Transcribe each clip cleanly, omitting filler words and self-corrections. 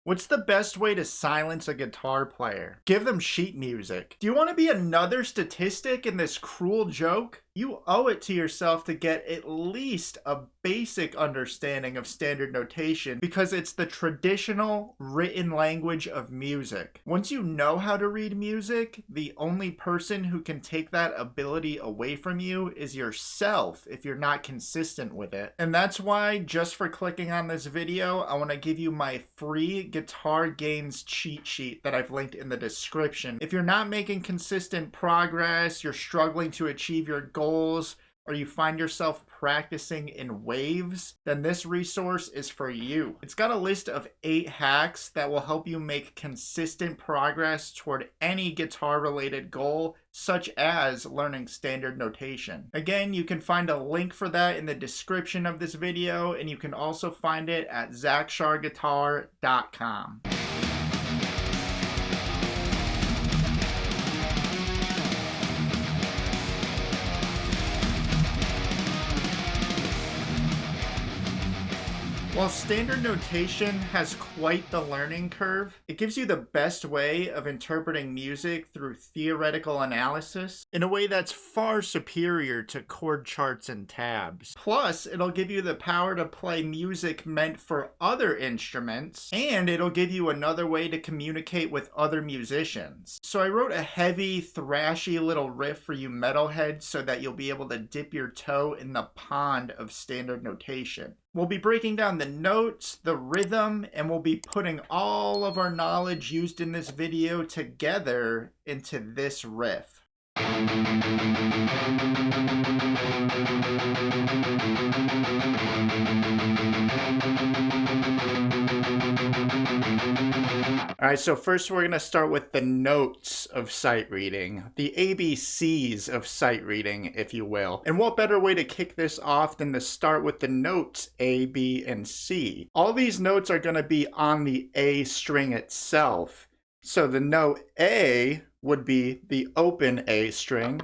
What's the best way to silence a guitar player? Give them sheet music. Do you want to be another statistic in this cruel joke? You owe it to yourself to get at least a basic understanding of standard notation because it's the traditional written language of music. Once you know how to read music, the only person who can take that ability away from you is yourself if you're not consistent with it. And that's why, just for clicking on this video, I want to give you my free guitar gains cheat sheet that I've linked in the description. If you're not making consistent progress, you're struggling to achieve your goals, or you find yourself practicing in waves, then this resource is for you. It's got a list of 8 hacks that will help you make consistent progress toward any guitar-related goal, such as learning standard notation. Again, you can find a link for that in the description of this video, and you can also find it at zacksharguitar.com. While standard notation has quite the learning curve, it gives you the best way of interpreting music through theoretical analysis in a way that's far superior to chord charts and tabs. Plus, it'll give you the power to play music meant for other instruments, and it'll give you another way to communicate with other musicians. So I wrote a heavy, thrashy little riff for you metalheads so that you'll be able to dip your toe in the pond of standard notation. We'll be breaking down the notes, the rhythm, and we'll be putting all of our knowledge used in this video together into this riff. Alright, so first we're going to start with the notes of sight reading, the ABCs of sight reading, if you will. And what better way to kick this off than to start with the notes A, B, and C. All these notes are going to be on the A string itself. So the note A would be the open A string.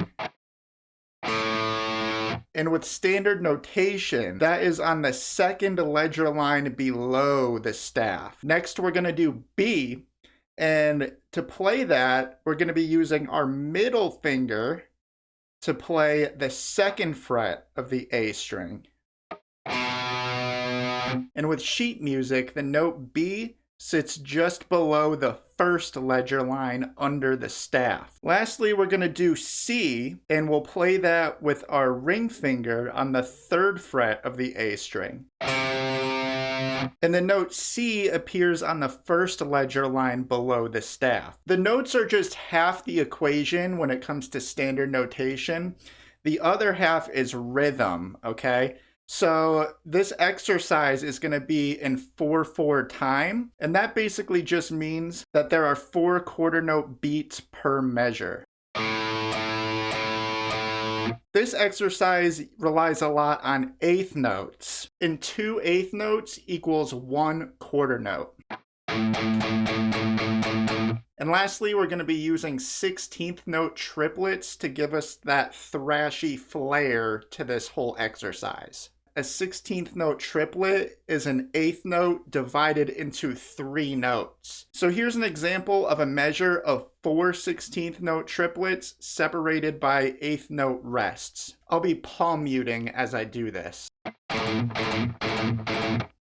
And with standard notation, that is on the second ledger line below the staff. Next, we're going to do B. And to play that, we're going to be using our middle finger to play the second fret of the A string. And with sheet music, the note B sits just below the first ledger line under the staff. Lastly, we're going to do C, and we'll play that with our ring finger on the third fret of the A string. And the note C appears on the first ledger line below the staff. The notes are just half the equation when it comes to standard notation. The other half is rhythm, okay? So this exercise is going to be in 4/4 time, and that basically just means that there are 4 quarter note beats per measure. This exercise relies a lot on eighth notes, and 2 eighth notes equals 1 quarter note. And lastly, we're going to be using 16th note triplets to give us that thrashy flair to this whole exercise. A 16th note triplet is an eighth note divided into 3 notes. So here's an example of a measure of 4 16th note triplets separated by eighth note rests. I'll be palm muting as I do this.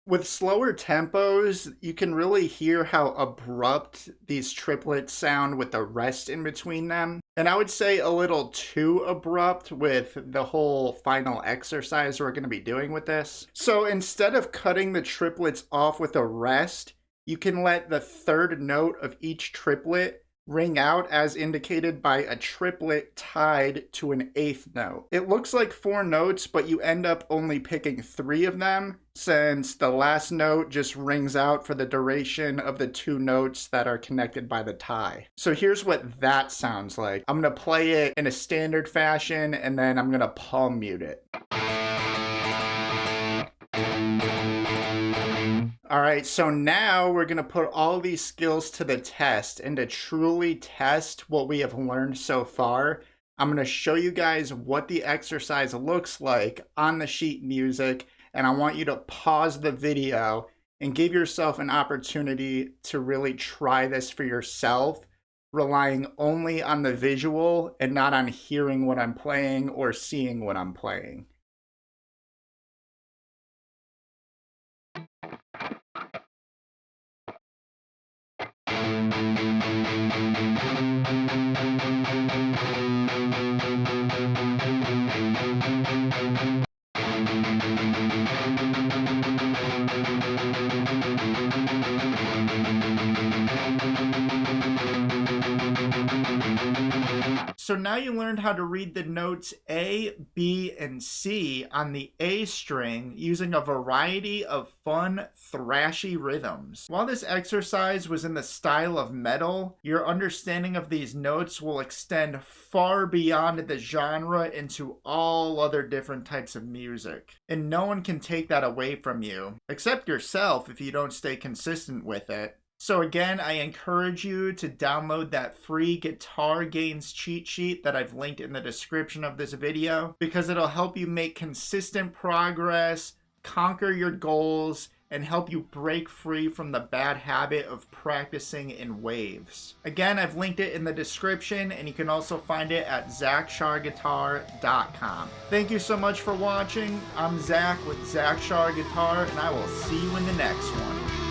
With slower tempos, you can really hear how abrupt these triplets sound with the rest in between them. And I would say a little too abrupt with the whole final exercise we're going to be doing with this. So instead of cutting the triplets off with a rest, you can let the third note of each triplet ring out as indicated by a triplet tied to an eighth note. It looks like 4 notes, but you end up only picking 3 of them since the last note just rings out for the duration of the 2 notes that are connected by the tie. So here's what that sounds like. I'm going to play it in a standard fashion and then I'm going to palm mute it. All right, so now we're going to put all these skills to the test, and to truly test what we have learned so far, I'm going to show you guys what the exercise looks like on the sheet music, and I want you to pause the video and give yourself an opportunity to really try this for yourself, relying only on the visual and not on hearing what I'm playing or seeing what I'm playing. So now you learned how to read the notes A, B, and C on the A string using a variety of fun, thrashy rhythms. While this exercise was in the style of metal, your understanding of these notes will extend far beyond the genre into all other different types of music. And no one can take that away from you, except yourself if you don't stay consistent with it. So again, I encourage you to download that free guitar gains cheat sheet that I've linked in the description of this video, because it'll help you make consistent progress, conquer your goals, and help you break free from the bad habit of practicing in waves. Again, I've linked it in the description, and you can also find it at zachcharguitar.com. Thank you so much for watching. I'm Zach with Zach Char Guitar, and I will see you in the next one.